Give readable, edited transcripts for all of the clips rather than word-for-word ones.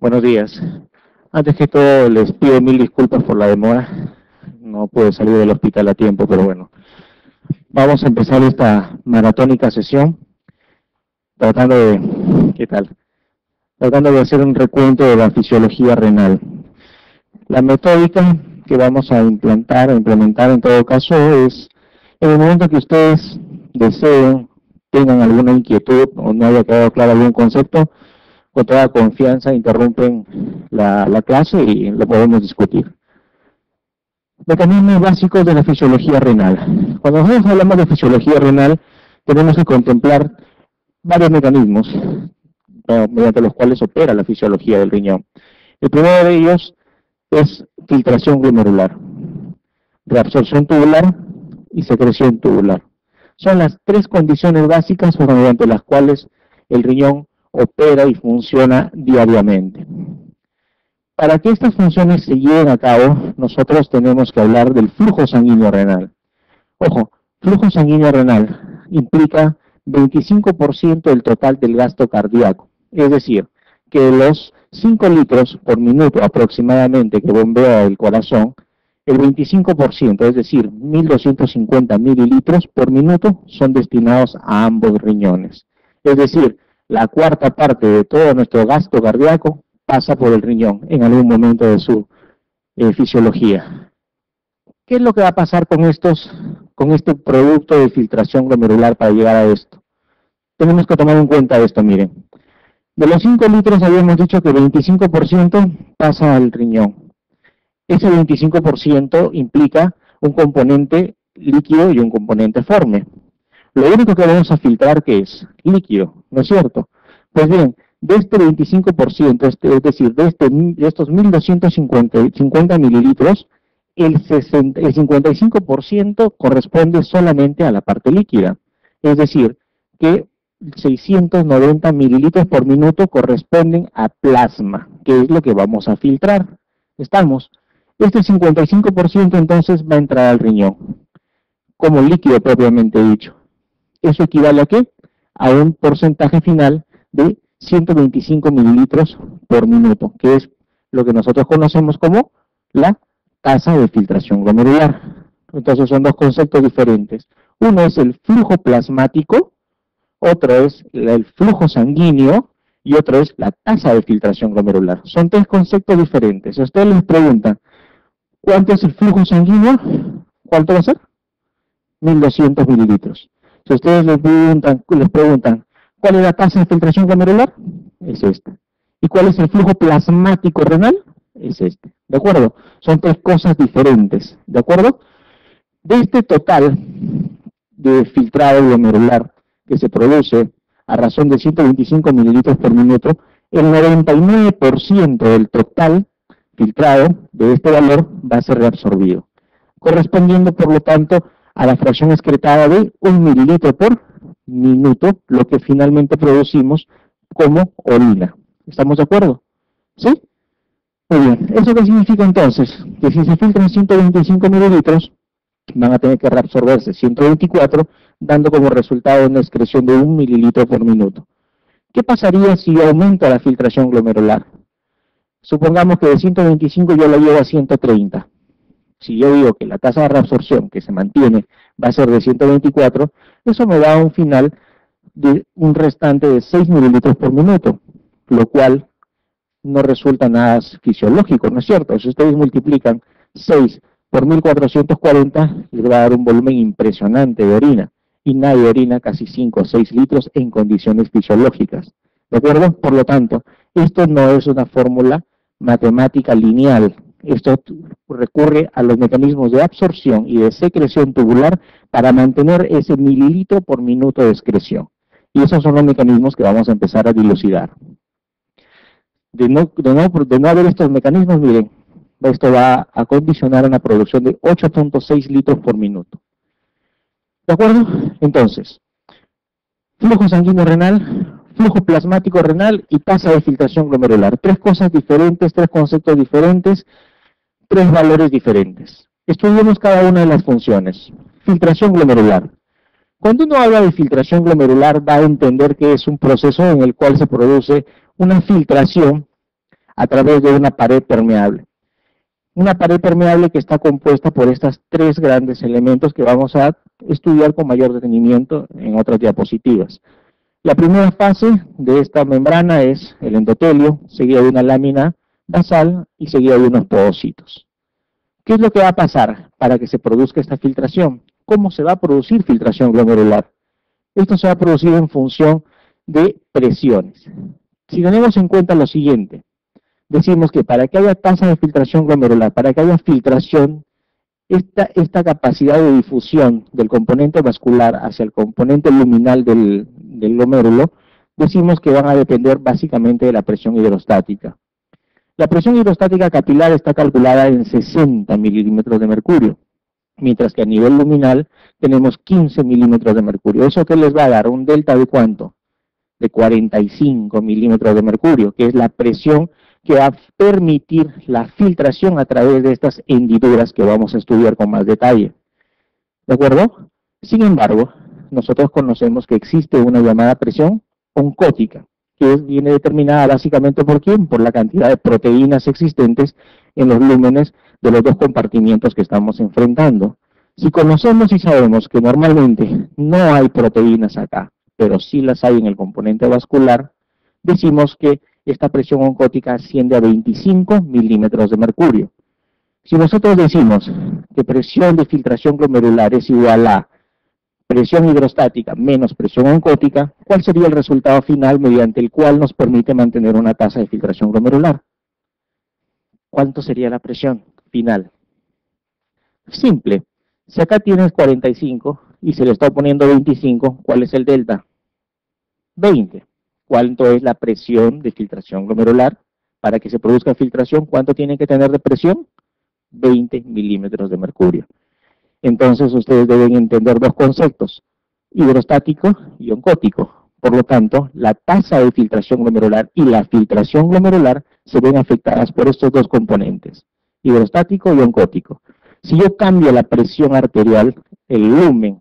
Buenos días. Antes que todo, les pido mil disculpas por la demora. No pude salir del hospital a tiempo, pero bueno. Vamos a empezar esta maratónica sesión tratando de... ¿Qué tal? Tratando de hacer un recuento de la fisiología renal. La metódica que vamos a implementar en todo caso es, en el momento que ustedes deseen, tengan alguna inquietud o no haya quedado claro algún concepto, con toda confianza interrumpen la clase y lo podemos discutir. Mecanismos básicos de la fisiología renal. Cuando nosotros hablamos de fisiología renal, tenemos que contemplar varios mecanismos mediante los cuales opera la fisiología del riñón. El primero de ellos es filtración glomerular, reabsorción tubular y secreción tubular. Son las tres condiciones básicas mediante las cuales el riñón opera y funciona diariamente. Para que estas funciones se lleven a cabo, nosotros tenemos que hablar del flujo sanguíneo renal. Ojo, flujo sanguíneo renal implica 25% del total del gasto cardíaco, es decir, que de los 5 litros por minuto aproximadamente que bombea el corazón, el 25%, es decir, 1.250 mililitros por minuto, son destinados a ambos riñones. Es decir, la cuarta parte de todo nuestro gasto cardíaco pasa por el riñón en algún momento de su fisiología. ¿Qué es lo que va a pasar con este producto de filtración glomerular para llegar a esto? Tenemos que tomar en cuenta esto, miren. De los 5 litros habíamos dicho que el 25% pasa al riñón. Ese 25% implica un componente líquido y un componente forme. Lo único que vamos a filtrar, ¿qué es? Líquido, ¿no es cierto? Pues bien, de este 25%, es decir, de estos 1.250 mililitros, el 55% corresponde solamente a la parte líquida. Es decir, que 690 mililitros por minuto corresponden a plasma, que es lo que vamos a filtrar. ¿Estamos? Este 55% entonces va a entrar al riñón, como líquido propiamente dicho. ¿Eso equivale a qué? A un porcentaje final de 125 mililitros por minuto, que es lo que nosotros conocemos como la tasa de filtración glomerular. Entonces son dos conceptos diferentes. Uno es el flujo plasmático, otro es el flujo sanguíneo y otro es la tasa de filtración glomerular. Son tres conceptos diferentes. Si ustedes les preguntan, ¿cuánto es el flujo sanguíneo? ¿Cuánto va a ser? 1.200 mililitros. Si ustedes les preguntan, ¿cuál es la tasa de filtración glomerular? Es esta. ¿Y cuál es el flujo plasmático renal? Es este. ¿De acuerdo? Son tres cosas diferentes. ¿De acuerdo? De este total de filtrado glomerular que se produce a razón de 125 mililitros por minuto, el 99% del total filtrado de este valor va a ser reabsorbido, correspondiendo por lo tanto a la fracción excretada de 1 mililitro por minuto, lo que finalmente producimos como orina. ¿Estamos de acuerdo? ¿Sí? Muy bien. ¿Eso qué significa entonces? Que si se filtran 125 mililitros, van a tener que reabsorberse 124, dando como resultado una excreción de 1 mililitro por minuto. ¿Qué pasaría si aumenta la filtración glomerular? Supongamos que de 125 yo la llevo a 130. Si yo digo que la tasa de reabsorción que se mantiene va a ser de 124, eso me da un final de un restante de 6 mililitros por minuto, lo cual no resulta nada fisiológico, ¿no es cierto? Si ustedes multiplican 6 por 1.440, les va a dar un volumen impresionante de orina, y nadie orina casi 5 o 6 litros en condiciones fisiológicas, ¿de acuerdo? Por lo tanto, esto no es una fórmula matemática lineal. Esto recurre a los mecanismos de absorción y de secreción tubular para mantener ese mililitro por minuto de excreción. Y esos son los mecanismos que vamos a empezar a dilucidar. De no haber estos mecanismos, miren, esto va a condicionar una producción de 8.6 litros por minuto. ¿De acuerdo? Entonces, flujo sanguíneo renal, flujo plasmático renal y tasa de filtración glomerular. Tres cosas diferentes, tres conceptos diferentes, tres valores diferentes. Estudiemos cada una de las funciones. Filtración glomerular. Cuando uno habla de filtración glomerular, va a entender que es un proceso en el cual se produce una filtración a través de una pared permeable. Una pared permeable que está compuesta por estos tres grandes elementos que vamos a estudiar con mayor detenimiento en otras diapositivas. La primera fase de esta membrana es el endotelio, seguida de una lámina basal y seguida de unos podocitos. ¿Qué es lo que va a pasar para que se produzca esta filtración? ¿Cómo se va a producir filtración glomerular? Esto se va a producir en función de presiones. Si tenemos en cuenta lo siguiente, decimos que para que haya tasa de filtración glomerular, para que haya filtración, esta capacidad de difusión del componente vascular hacia el componente luminal del glomérulo, decimos que van a depender básicamente de la presión hidrostática. La presión hidrostática capilar está calculada en 60 milímetros de mercurio, mientras que a nivel luminal tenemos 15 milímetros de mercurio. ¿Eso qué les va a dar? ¿Un delta de cuánto? De 45 milímetros de mercurio, que es la presión que va a permitir la filtración a través de estas hendiduras que vamos a estudiar con más detalle. ¿De acuerdo? Sin embargo, nosotros conocemos que existe una llamada presión oncótica, que viene determinada básicamente ¿por quién? Por la cantidad de proteínas existentes en los lúmenes de los dos compartimientos que estamos enfrentando. Si conocemos y sabemos que normalmente no hay proteínas acá, pero sí las hay en el componente vascular, decimos que esta presión oncótica asciende a 25 milímetros de mercurio. Si nosotros decimos que presión de filtración glomerular es igual a presión hidrostática menos presión oncótica, ¿cuál sería el resultado final mediante el cual nos permite mantener una tasa de filtración glomerular? ¿Cuánto sería la presión final? Simple. Si acá tienes 45 y se le está poniendo 25, ¿cuál es el delta? 20. ¿Cuánto es la presión de filtración glomerular? Para que se produzca filtración, ¿cuánto tiene que tener de presión? 20 milímetros de mercurio. Entonces ustedes deben entender dos conceptos, hidrostático y oncótico. Por lo tanto, la tasa de filtración glomerular y la filtración glomerular se ven afectadas por estos dos componentes, hidrostático y oncótico. Si yo cambio la presión arterial, el lumen,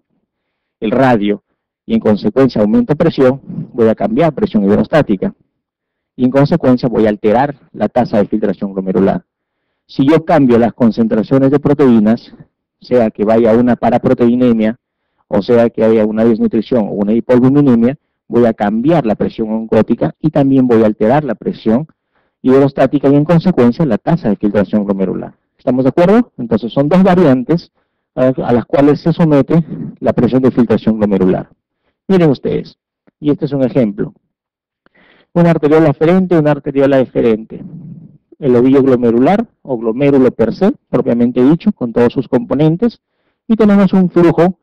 el radio, y en consecuencia aumento presión, voy a cambiar presión hidrostática. Y en consecuencia voy a alterar la tasa de filtración glomerular. Si yo cambio las concentraciones de proteínas, sea que vaya a una paraproteinemia, o sea que haya una desnutrición o una hipoalbuminemia, voy a cambiar la presión oncótica y también voy a alterar la presión hidrostática y en consecuencia la tasa de filtración glomerular. ¿Estamos de acuerdo? Entonces son dos variantes a las cuales se somete la presión de filtración glomerular. Miren ustedes, y este es un ejemplo. Una arteriola aferente, una arteriola eferente. El ovillo glomerular, o glomérulo per se, propiamente dicho, con todos sus componentes, y tenemos un flujo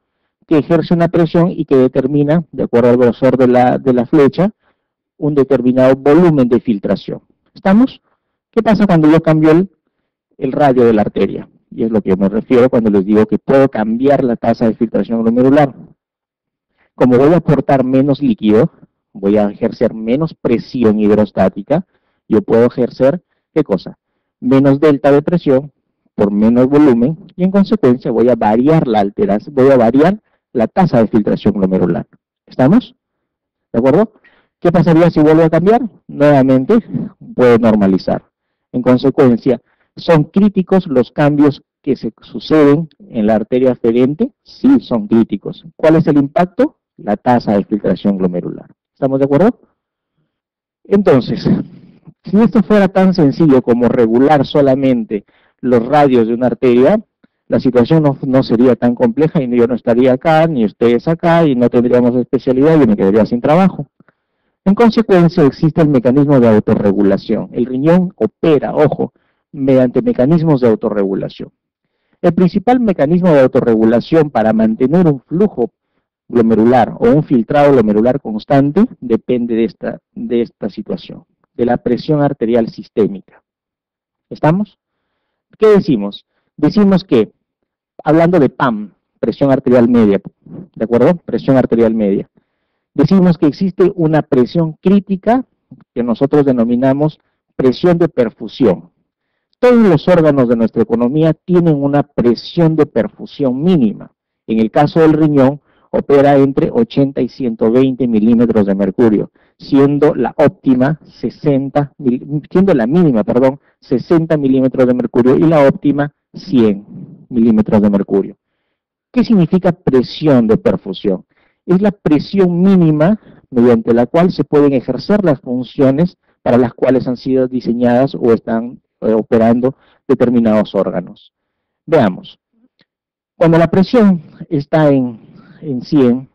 que ejerce una presión y que determina, de acuerdo al grosor de la flecha, un determinado volumen de filtración. ¿Estamos? ¿Qué pasa cuando yo cambio el radio de la arteria? Y es lo que me refiero cuando les digo que puedo cambiar la tasa de filtración glomerular. Como voy a aportar menos líquido, voy a ejercer menos presión hidrostática, yo puedo ejercer, ¿qué cosa? Menos delta de presión por menos volumen y en consecuencia voy a variar la tasa de filtración glomerular. ¿Estamos? ¿De acuerdo? ¿Qué pasaría si vuelvo a cambiar? Nuevamente puedo normalizar. En consecuencia, ¿son críticos los cambios que se suceden en la arteria aferente? Sí, son críticos. ¿Cuál es el impacto? La tasa de filtración glomerular. ¿Estamos de acuerdo? Entonces, si esto fuera tan sencillo como regular solamente los radios de una arteria, la situación no sería tan compleja y yo no estaría acá, ni ustedes acá, y no tendríamos especialidad y me quedaría sin trabajo. En consecuencia, existe el mecanismo de autorregulación. El riñón opera, ojo, mediante mecanismos de autorregulación. El principal mecanismo de autorregulación para mantener un flujo glomerular o un filtrado glomerular constante depende de esta situación, de la presión arterial sistémica. ¿Estamos? ¿Qué decimos? Decimos que, hablando de PAM, presión arterial media, ¿de acuerdo? Presión arterial media. Decimos que existe una presión crítica que nosotros denominamos presión de perfusión. Todos los órganos de nuestra economía tienen una presión de perfusión mínima. En el caso del riñón, opera entre 80 y 120 milímetros de mercurio, siendo la óptima 60, siendo la mínima, perdón, 60 milímetros de mercurio y la óptima 100 milímetros de mercurio. ¿Qué significa presión de perfusión? Es la presión mínima mediante la cual se pueden ejercer las funciones para las cuales han sido diseñadas o están operando determinados órganos. Veamos. Cuando la presión está en 100,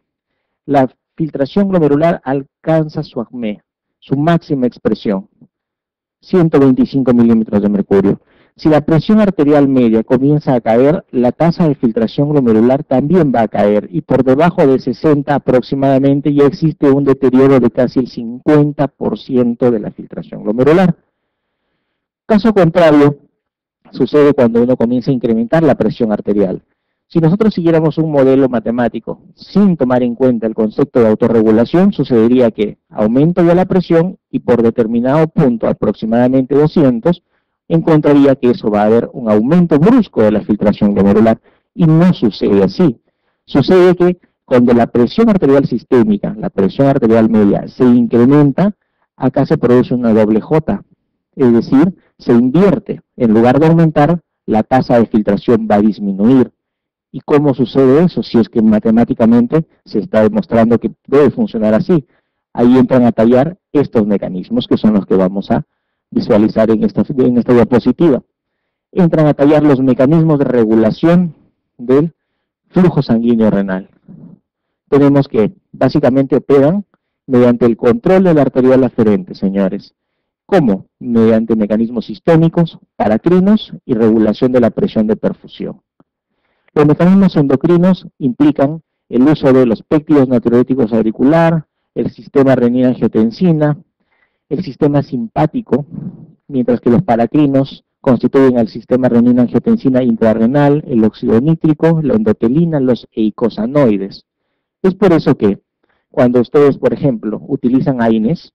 la filtración glomerular alcanza su ACME, su máxima expresión, 125 milímetros de mercurio. Si la presión arterial media comienza a caer, la tasa de filtración glomerular también va a caer, y por debajo de 60 aproximadamente ya existe un deterioro de casi el 50% de la filtración glomerular. Caso contrario, sucede cuando uno comienza a incrementar la presión arterial. Si nosotros siguiéramos un modelo matemático sin tomar en cuenta el concepto de autorregulación, sucedería que aumento de la presión y por determinado punto, aproximadamente 200, encontraría que eso va a haber un aumento brusco de la filtración glomerular, y no sucede así. Sucede que cuando la presión arterial sistémica, la presión arterial media, se incrementa, acá se produce una doble J, es decir, se invierte. En lugar de aumentar, la tasa de filtración va a disminuir. ¿Y cómo sucede eso? Si es que matemáticamente se está demostrando que debe funcionar así. Ahí entran a tallar estos mecanismos, que son los que vamos a visualizar en esta diapositiva. Entran a tallar los mecanismos de regulación del flujo sanguíneo renal. Tenemos que básicamente operan mediante el control de la arterial aferente, señores. ¿Cómo? Mediante mecanismos sistémicos, paracrinos y regulación de la presión de perfusión. Los mecanismos endocrinos implican el uso de los péptidos natriuréticos auricular, el sistema renina-angiotensina, el sistema simpático, mientras que los paracrinos constituyen el sistema renina-angiotensina intrarrenal, el óxido nítrico, la endotelina, los eicosanoides. Es por eso que cuando ustedes, por ejemplo, utilizan AINES,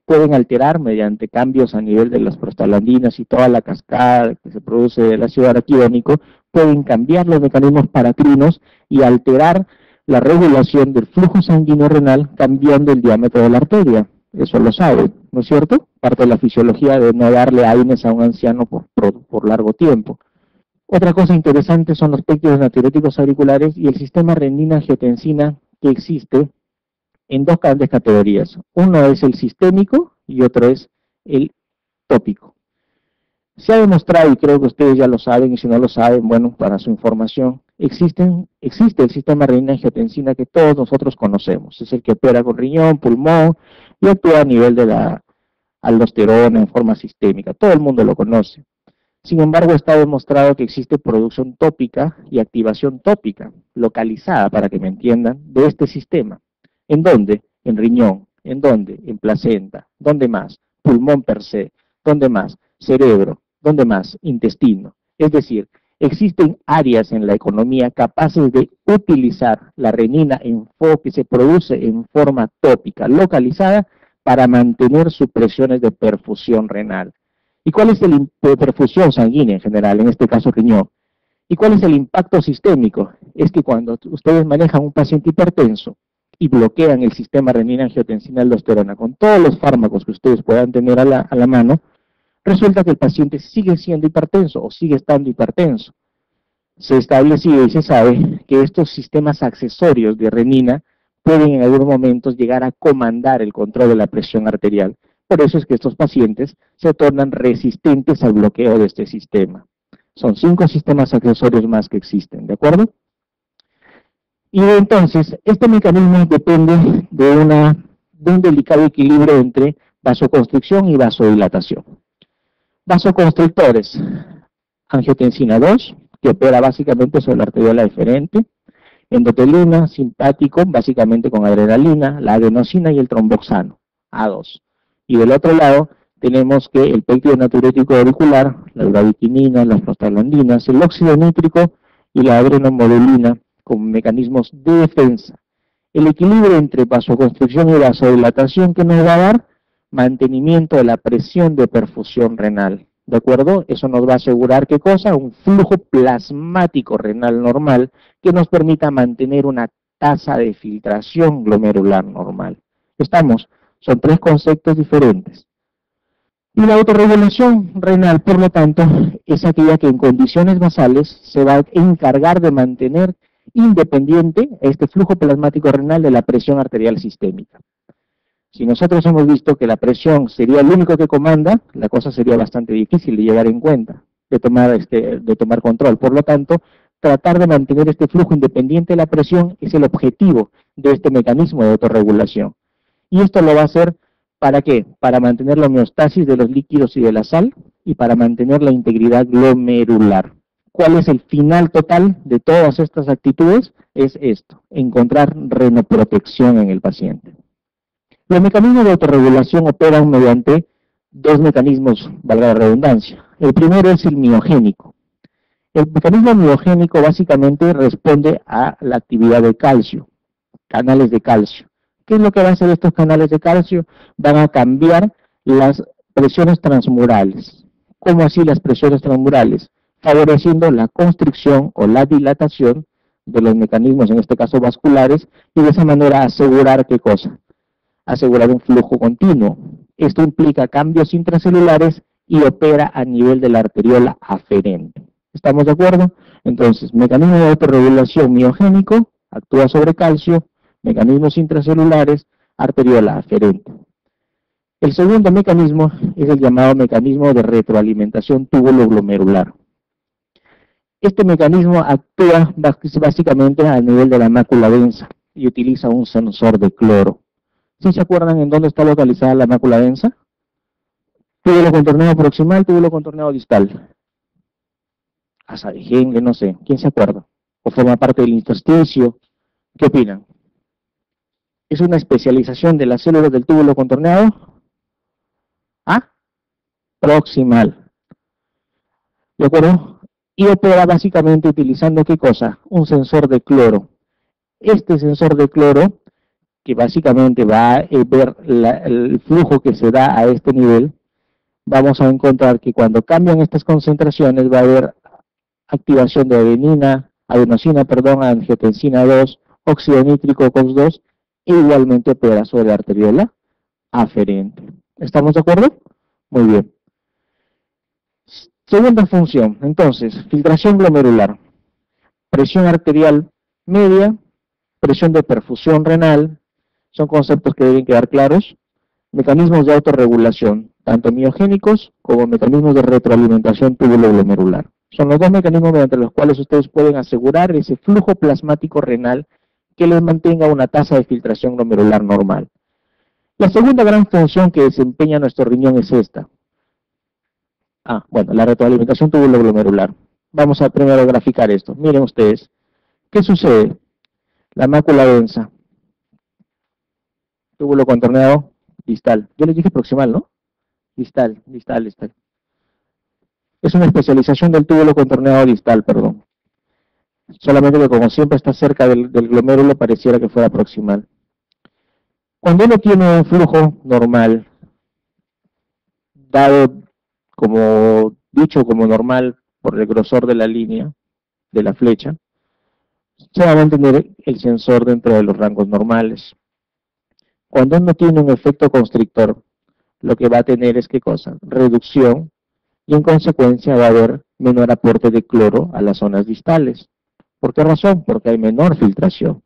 pueden alterar mediante cambios a nivel de las prostaglandinas y toda la cascada que se produce del ácido araquidónico, pueden cambiar los mecanismos paracrinos y alterar la regulación del flujo sanguíneo renal cambiando el diámetro de la arteria. Eso lo saben, ¿no es cierto? Parte de la fisiología de no darle AINES a un anciano por largo tiempo. Otra cosa interesante son los péptidos natriuréticos auriculares y el sistema renina-angiotensina, que existe en dos grandes categorías. Uno es el sistémico y otro es el tópico. Se ha demostrado, y creo que ustedes ya lo saben, y si no lo saben, bueno, para su información, existe el sistema renina-angiotensina que todos nosotros conocemos. Es el que opera con riñón, pulmón y actúa a nivel de la aldosterona en forma sistémica. Todo el mundo lo conoce. Sin embargo, está demostrado que existe producción tópica y activación tópica, localizada, para que me entiendan, de este sistema. ¿En dónde? En riñón. ¿En dónde? En placenta. ¿Dónde más? Pulmón per se. ¿Dónde más? Cerebro. ¿Dónde más? Intestino. Es decir, existen áreas en la economía capaces de utilizar la renina que se produce en forma tópica, localizada, para mantener sus presiones de perfusión renal. ¿Y cuál es el de perfusión sanguínea en general, en este caso riñón? ¿Y cuál es el impacto sistémico? Es que cuando ustedes manejan un paciente hipertenso y bloquean el sistema renina-angiotensina-aldosterona con todos los fármacos que ustedes puedan tener a la mano, resulta que el paciente sigue siendo hipertenso o sigue estando hipertenso. Se ha establecido y se sabe que estos sistemas accesorios de renina pueden en algunos momentos llegar a comandar el control de la presión arterial. Por eso es que estos pacientes se tornan resistentes al bloqueo de este sistema. Son 5 sistemas accesorios más que existen, ¿de acuerdo? Y entonces, este mecanismo depende de un delicado equilibrio entre vasoconstricción y vasodilatación. Vasoconstrictores, angiotensina 2, que opera básicamente sobre la arteriola deferente, endotelina, simpático, básicamente con adrenalina, la adenosina y el tromboxano, A2. Y del otro lado tenemos que el péptido natriurético auricular, la urabiquinina, las prostaglandinas, el óxido nítrico y la adrenomodulina con mecanismos de defensa. El equilibrio entre vasoconstricción y vasodilatación que nos va a dar mantenimiento de la presión de perfusión renal. ¿De acuerdo? Eso nos va a asegurar, ¿qué cosa? Un flujo plasmático renal normal que nos permita mantener una tasa de filtración glomerular normal. ¿Estamos? Son tres conceptos diferentes. Y la autorregulación renal, por lo tanto, es aquella que en condiciones basales se va a encargar de mantener independiente este flujo plasmático renal de la presión arterial sistémica. Si nosotros hemos visto que la presión sería el único que comanda, la cosa sería bastante difícil de llevar en cuenta, de tomar control. Por lo tanto, tratar de mantener este flujo independiente de la presión es el objetivo de este mecanismo de autorregulación. Y esto lo va a hacer, ¿para qué? Para mantener la homeostasis de los líquidos y de la sal y para mantener la integridad glomerular. ¿Cuál es el final total de todas estas actitudes? Es esto, encontrar renoprotección en el paciente. Los mecanismos de autorregulación operan mediante dos mecanismos, valga la redundancia. El primero es el miogénico. El mecanismo miogénico básicamente responde a la actividad de calcio, canales de calcio. ¿Qué es lo que van a hacer estos canales de calcio? Van a cambiar las presiones transmurales. ¿Cómo así las presiones transmurales? Favoreciendo la constricción o la dilatación de los mecanismos, en este caso vasculares, y de esa manera asegurar ¿qué cosa? Asegurar un flujo continuo. Esto implica cambios intracelulares y opera a nivel de la arteriola aferente. ¿Estamos de acuerdo? Entonces, mecanismo de autorregulación miogénico, actúa sobre calcio, mecanismos intracelulares, arteriola aferente. El segundo mecanismo es el llamado mecanismo de retroalimentación túbulo-glomerular. Este mecanismo actúa básicamente a nivel de la mácula densa y utiliza un sensor de cloro. ¿Sí se acuerdan en dónde está localizada la mácula densa? Túbulo contorneado proximal, túbulo contorneado distal. Asa de Henle, no sé, ¿quién se acuerda? ¿O forma parte del intersticio? ¿Qué opinan? ¿Es una especialización de las células del túbulo contorneado? ¿Ah? Proximal. ¿De acuerdo? Y opera básicamente utilizando ¿qué cosa? Un sensor de cloro. Este sensor de cloro, que básicamente va a ver el flujo que se da a este nivel, vamos a encontrar que cuando cambian estas concentraciones va a haber activación de adenosina, angiotensina 2, óxido nítrico COX-2, e igualmente opera sobre la arteriola aferente. ¿Estamos de acuerdo? Muy bien. Segunda función, entonces, filtración glomerular, presión arterial media, presión de perfusión renal, son conceptos que deben quedar claros, mecanismos de autorregulación, tanto miogénicos como mecanismos de retroalimentación túbulo-glomerular. Son los dos mecanismos mediante los cuales ustedes pueden asegurar ese flujo plasmático renal que les mantenga una tasa de filtración glomerular normal. La segunda gran función que desempeña nuestro riñón es esta. La retroalimentación túbulo-glomerular. Vamos a primero graficar esto. Miren ustedes, ¿qué sucede? La mácula densa, túbulo contorneado distal. Yo les dije proximal, ¿no? Distal. Es una especialización del túbulo contorneado distal, perdón. Solamente que como siempre está cerca del glomérulo, pareciera que fuera proximal. Cuando uno tiene un flujo normal, dado como normal por el grosor de la línea, de la flecha, se va a mantener el sensor dentro de los rangos normales. Cuando uno tiene un efecto constrictor, lo que va a tener es ¿qué cosa? Reducción, y en consecuencia va a haber menor aporte de cloro a las zonas distales. ¿Por qué razón? Porque hay menor filtración.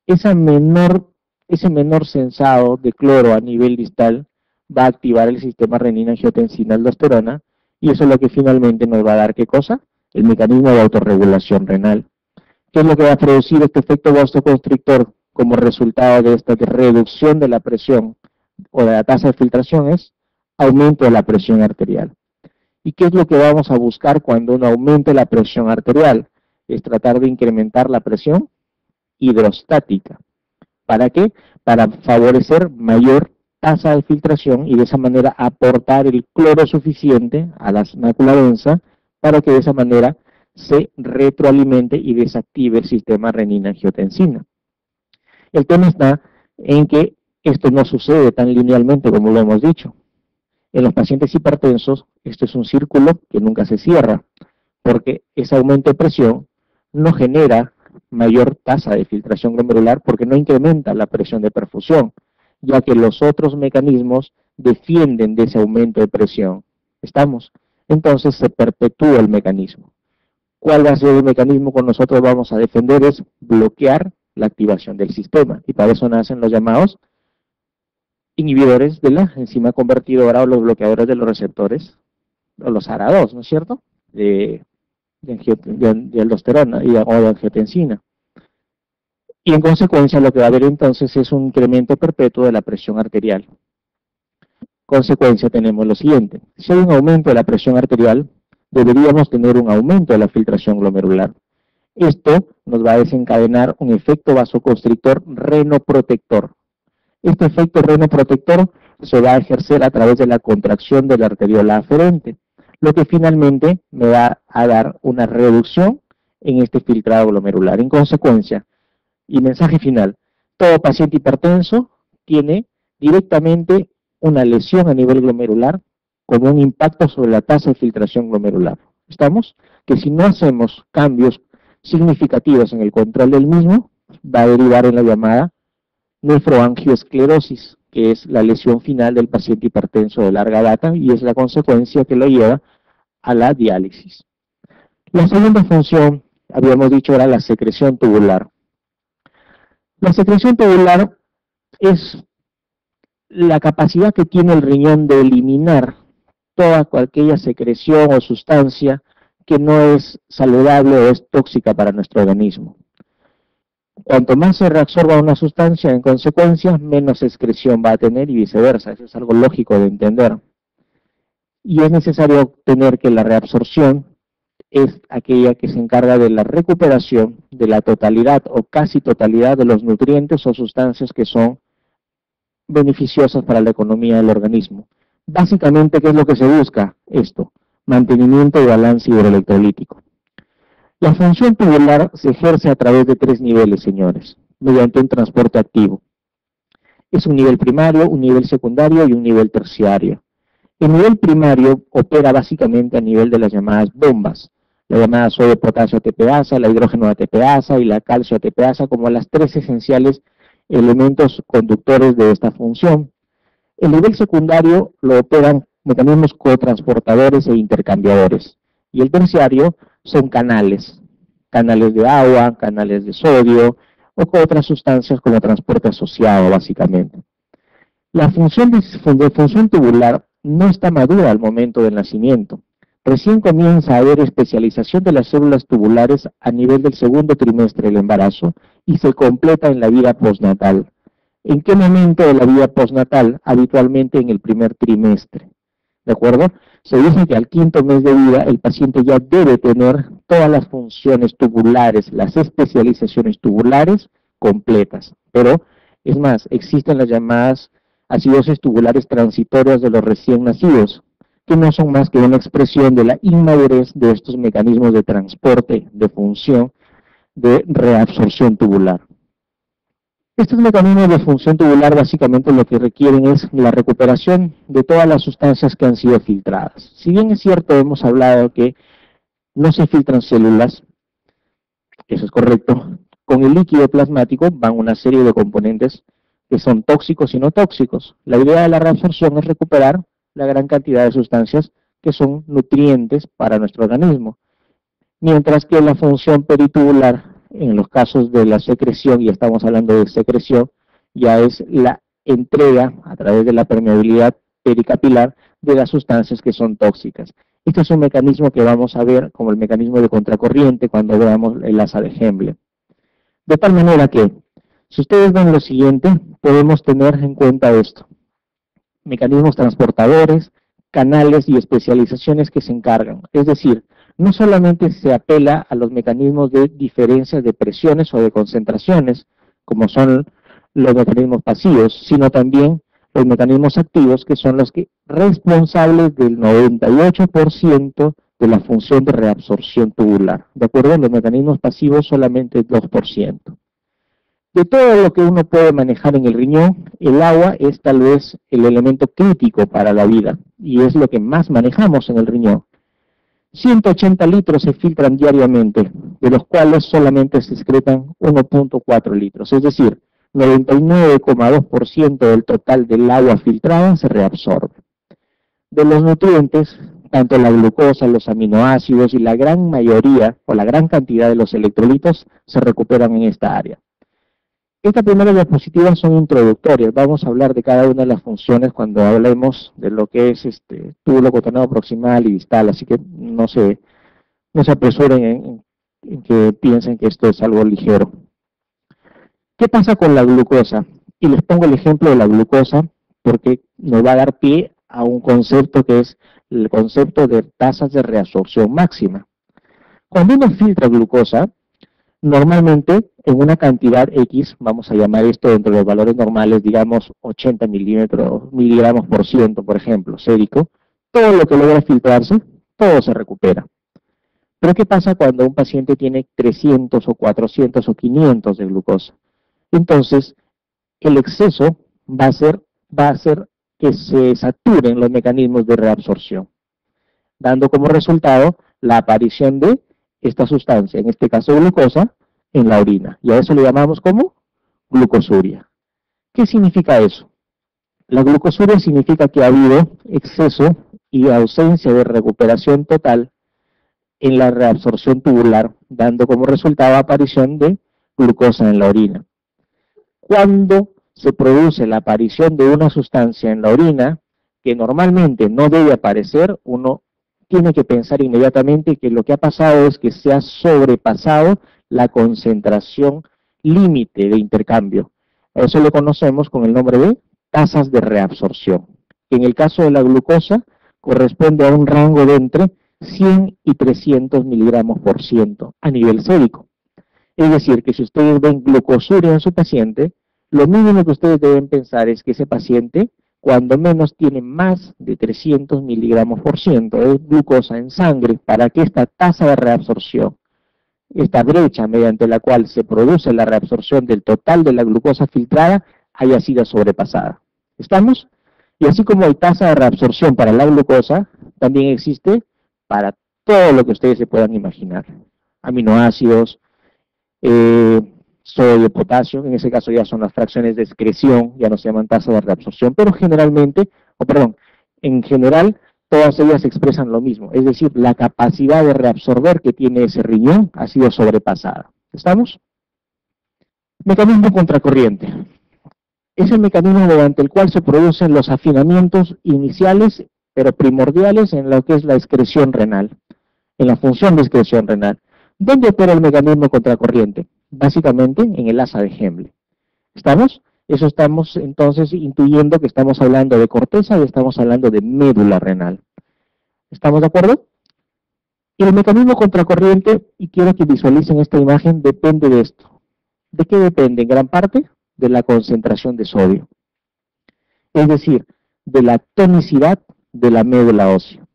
Ese menor sensado de cloro a nivel distal va a activar el sistema renina-angiotensina-aldosterona, y eso es lo que finalmente nos va a dar ¿qué cosa? El mecanismo de autorregulación renal. ¿Qué es lo que va a producir este efecto vasoconstrictor como resultado de esta reducción de la presión o de la tasa de filtración? Es aumento de la presión arterial. ¿Y qué es lo que vamos a buscar cuando uno aumente la presión arterial? Es tratar de incrementar la presión hidrostática. ¿Para qué? Para favorecer mayor tasa de filtración y de esa manera aportar el cloro suficiente a la mácula densa para que de esa manera se retroalimente y desactive el sistema renina-angiotensina. El tema está en que esto no sucede tan linealmente como lo hemos dicho. En los pacientes hipertensos, esto es un círculo que nunca se cierra, porque ese aumento de presión no genera mayor tasa de filtración glomerular porque no incrementa la presión de perfusión, ya que los otros mecanismos defienden de ese aumento de presión. ¿Estamos? Entonces se perpetúa el mecanismo. ¿Cuál va a ser el mecanismo que nosotros vamos a defender? Es bloquear la activación del sistema, y para eso nacen los llamados inhibidores de la enzima convertidora o los bloqueadores de los receptores, o los ARA2, ¿no es cierto?, de aldosterona o de angiotensina. Y en consecuencia lo que va a haber entonces es un incremento perpetuo de la presión arterial. Consecuencia tenemos lo siguiente: si hay un aumento de la presión arterial, deberíamos tener un aumento de la filtración glomerular. Esto nos va a desencadenar un efecto vasoconstrictor renoprotector. Este efecto renoprotector se va a ejercer a través de la contracción de la arteriola aferente, lo que finalmente me va a dar una reducción en este filtrado glomerular. En consecuencia, y mensaje final, todo paciente hipertenso tiene directamente una lesión a nivel glomerular con un impacto sobre la tasa de filtración glomerular. ¿Estamos? Que si no hacemos cambios significativos en el control del mismo, va a derivar en la llamada nefroangioesclerosis, que es la lesión final del paciente hipertenso de larga data y es la consecuencia que lo lleva a la diálisis. La segunda función, habíamos dicho, era la secreción tubular. La secreción tubular es la capacidad que tiene el riñón de eliminar toda aquella secreción o sustancia que no es saludable o es tóxica para nuestro organismo. Cuanto más se reabsorba una sustancia, en consecuencia, menos excreción va a tener y viceversa. Eso es algo lógico de entender. Y es necesario tener que la reabsorción es aquella que se encarga de la recuperación de la totalidad o casi totalidad de los nutrientes o sustancias que son beneficiosas para la economía del organismo. Básicamente, ¿qué es lo que se busca? Esto: mantenimiento y balance hidroelectrolítico. La función tubular se ejerce a través de 3 niveles, señores, mediante un transporte activo. Es un nivel primario, un nivel secundario y un nivel terciario. El nivel primario opera básicamente a nivel de las llamadas bombas, la llamada sodio, potasio ATPasa, la hidrógeno ATPasa y la calcio ATPasa como las 3 esenciales elementos conductores de esta función. El nivel secundario lo operan mecanismos cotransportadores e intercambiadores. Y el terciario son canales de agua, canales de sodio o con otras sustancias como transporte asociado básicamente. La función de función tubular no está madura al momento del nacimiento. Recién comienza a haber especialización de las células tubulares a nivel del segundo trimestre del embarazo y se completa en la vida postnatal. ¿En qué momento de la vida postnatal? Habitualmente en el primer trimestre. ¿De acuerdo? Se dice que al 5º mes de vida el paciente ya debe tener todas las funciones tubulares, las especializaciones tubulares completas. Pero, es más, existen las llamadas acidosis tubulares transitorias de los recién nacidos, que no son más que una expresión de la inmadurez de estos mecanismos de transporte, de función, de reabsorción tubular. Estos mecanismos de función tubular básicamente lo que requieren es la recuperación de todas las sustancias que han sido filtradas. Si bien es cierto, hemos hablado que no se filtran células, eso es correcto, con el líquido plasmático van una serie de componentes que son tóxicos y no tóxicos. La idea de la reabsorción es recuperar la gran cantidad de sustancias que son nutrientes para nuestro organismo, mientras que la función peritubular, en los casos de la secreción, y estamos hablando de secreción, ya es la entrega a través de la permeabilidad pericapilar de las sustancias que son tóxicas. Este es un mecanismo que vamos a ver como el mecanismo de contracorriente cuando veamos el asa de Hemble. De tal manera que, si ustedes ven lo siguiente, podemos tener en cuenta esto: mecanismos transportadores, canales y especializaciones que se encargan. Es decir, no solamente se apela a los mecanismos de diferencias de presiones o de concentraciones, como son los mecanismos pasivos, sino también los mecanismos activos, que son los responsables del 98% de la función de reabsorción tubular. ¿De acuerdo? Los mecanismos pasivos solamente el 2%. De todo lo que uno puede manejar en el riñón, el agua es tal vez el elemento crítico para la vida, y es lo que más manejamos en el riñón. 180 litros se filtran diariamente, de los cuales solamente se excretan 1.4 litros, es decir, 99,2% del total del agua filtrada se reabsorbe. De los nutrientes, tanto la glucosa, los aminoácidos y la gran mayoría o la gran cantidad de los electrolitos se recuperan en esta área. Estas primeras diapositivas son introductorias, vamos a hablar de cada una de las funciones cuando hablemos de lo que es túbulo cuaternario proximal y distal, así que no se apresuren en que piensen que esto es algo ligero. ¿Qué pasa con la glucosa? Y les pongo el ejemplo de la glucosa porque nos va a dar pie a un concepto que es el concepto de tasas de reabsorción máxima. Cuando uno filtra glucosa, normalmente en una cantidad X, vamos a llamar esto dentro de los valores normales, digamos 80 miligramos por ciento, por ejemplo, sérico, todo lo que logra filtrarse, todo se recupera. Pero ¿qué pasa cuando un paciente tiene 300 o 400 o 500 de glucosa? Entonces, el exceso va a hacer que se saturen los mecanismos de reabsorción, dando como resultado la aparición de esta sustancia, en este caso glucosa, en la orina. Y a eso le llamamos como glucosuria. ¿Qué significa eso? La glucosuria significa que ha habido exceso y ausencia de recuperación total en la reabsorción tubular, dando como resultado aparición de glucosa en la orina. Cuando se produce la aparición de una sustancia en la orina que normalmente no debe aparecer, uno tiene que pensar inmediatamente que lo que ha pasado es que se ha sobrepasado la concentración límite de intercambio. A eso lo conocemos con el nombre de tasas de reabsorción. En el caso de la glucosa, corresponde a un rango de entre 100 y 300 miligramos por ciento a nivel sérico. Es decir, que si ustedes ven glucosuria en su paciente, lo mínimo que ustedes deben pensar es que ese paciente, cuando menos, tiene más de 300 miligramos por ciento de glucosa en sangre para que esta tasa de reabsorción, esta brecha mediante la cual se produce la reabsorción del total de la glucosa filtrada, haya sido sobrepasada. ¿Estamos? Y así como hay tasa de reabsorción para la glucosa, también existe para todo lo que ustedes se puedan imaginar. Aminoácidos, sodio, potasio, en ese caso ya son las fracciones de excreción, ya no se llaman tasas de reabsorción, pero generalmente, en general, todas ellas expresan lo mismo, es decir, la capacidad de reabsorber que tiene ese riñón ha sido sobrepasada. ¿Estamos? Mecanismo contracorriente. Es el mecanismo mediante el cual se producen los afinamientos iniciales, pero primordiales en lo que es la excreción renal, en la función de excreción renal. ¿Dónde opera el mecanismo contracorriente? Básicamente en el asa de Henle. ¿Estamos? Eso estamos entonces intuyendo que estamos hablando de corteza y estamos hablando de médula renal. ¿Estamos de acuerdo? Y el mecanismo contracorriente, y quiero que visualicen esta imagen, depende de esto. ¿De qué depende? En gran parte de la concentración de sodio. Es decir, de la tonicidad de la médula ósea.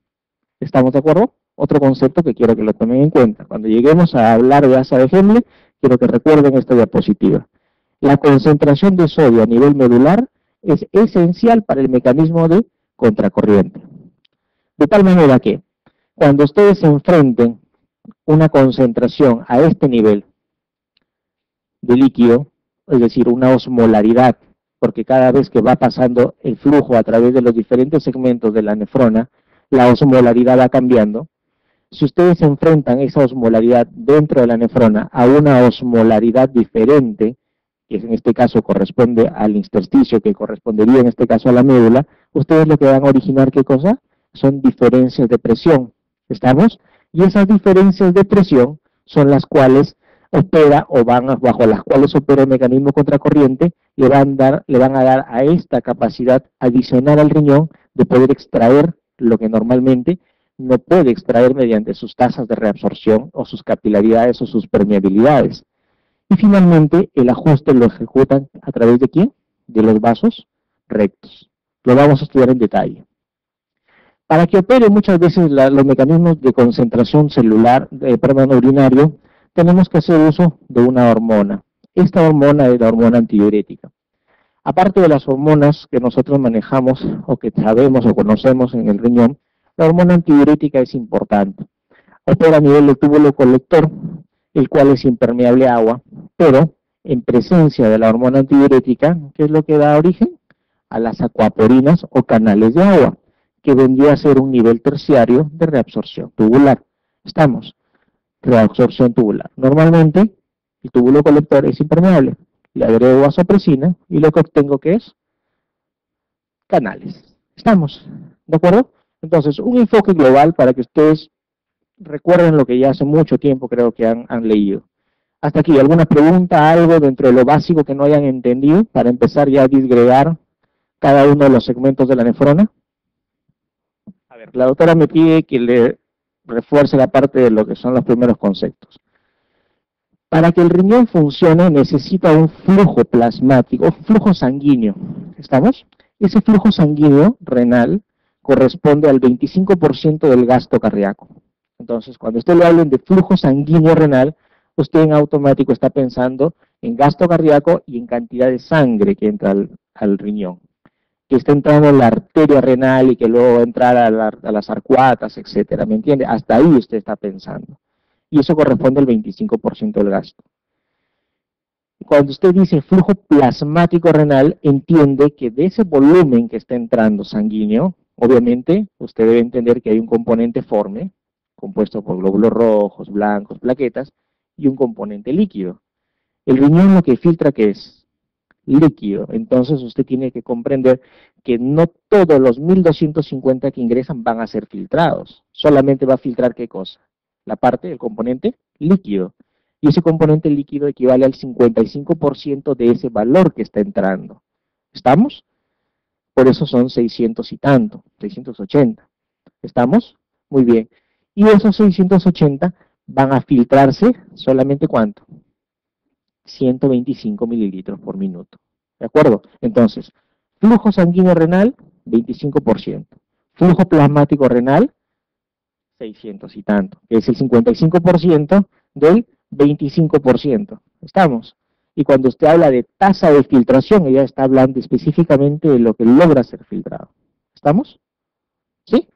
¿Estamos de acuerdo? Otro concepto que quiero que lo tomen en cuenta. Cuando lleguemos a hablar de asa de Henle, quiero que recuerden esta diapositiva. La concentración de sodio a nivel medular es esencial para el mecanismo de contracorriente. De tal manera que, cuando ustedes se enfrenten una concentración a este nivel de líquido, es decir, una osmolaridad, porque cada vez que va pasando el flujo a través de los diferentes segmentos de la nefrona, la osmolaridad va cambiando. Si ustedes enfrentan esa osmolaridad dentro de la nefrona a una osmolaridad diferente, que en este caso corresponde al intersticio, que correspondería en este caso a la médula, ustedes lo que van a originar, ¿qué cosa? Son diferencias de presión. ¿Estamos? Y esas diferencias de presión son las cuales opera o bajo las cuales opera el mecanismo contracorriente, le van a dar a esta capacidad adicional al riñón de poder extraer lo que normalmente no puede extraer mediante sus tasas de reabsorción o sus capilaridades o sus permeabilidades. Y finalmente, el ajuste lo ejecutan a través de ¿quién? De los vasos rectos. Lo vamos a estudiar en detalle. Para que opere muchas veces los mecanismos de concentración celular, urinario, tenemos que hacer uso de una hormona. Esta hormona es la hormona antidiurética. Aparte de las hormonas que nosotros manejamos o que sabemos o conocemos en el riñón, la hormona antidiurética es importante. opera a nivel del túbulo colector, el cual es impermeable a agua, pero en presencia de la hormona antidiurética, ¿qué es lo que da origen? A las acuaporinas o canales de agua, que vendría a ser un nivel terciario de reabsorción tubular. Estamos, reabsorción tubular. Normalmente, el túbulo colector es impermeable, le agrego vasopresina y lo que obtengo que es canales. ¿Estamos? ¿De acuerdo? Entonces, un enfoque global para que ustedes recuerden lo que ya hace mucho tiempo creo que han leído. Hasta aquí, ¿alguna pregunta, algo dentro de lo básico que no hayan entendido para empezar ya a disgregar cada uno de los segmentos de la nefrona? A ver, la doctora me pide que le refuerce la parte de lo que son los primeros conceptos. Para que el riñón funcione necesita un flujo plasmático, flujo sanguíneo. ¿Estamos? Ese flujo sanguíneo renal corresponde al 25% del gasto cardíaco. Entonces, cuando usted le hablen de flujo sanguíneo renal, usted en automático está pensando en gasto cardíaco y en cantidad de sangre que entra al riñón, que está entrando en la arteria renal y que luego va a entrar a las arcuatas, etcétera, ¿me entiende? Hasta ahí usted está pensando. Y eso corresponde al 25% del gasto. Cuando usted dice flujo plasmático renal, entiende que de ese volumen que está entrando sanguíneo, obviamente usted debe entender que hay un componente forme, compuesto por glóbulos rojos, blancos, plaquetas, y un componente líquido. El riñón lo que filtra, ¿qué es? Líquido. Entonces usted tiene que comprender que no todos los 1250 que ingresan van a ser filtrados. Solamente va a filtrar ¿qué cosa? La parte, el componente líquido. Y ese componente líquido equivale al 55% de ese valor que está entrando. ¿Estamos? Por eso son 600 y tanto, 680. ¿Estamos? Muy bien. Y esos 680 van a filtrarse solamente ¿cuánto? 125 mililitros por minuto. ¿De acuerdo? Entonces, flujo sanguíneo renal, 25%. Flujo plasmático renal, 600 y tanto, que es el 55% del 25%. ¿Estamos? Y cuando usted habla de tasa de filtración, ella está hablando específicamente de lo que logra ser filtrado. ¿Estamos? ¿Sí?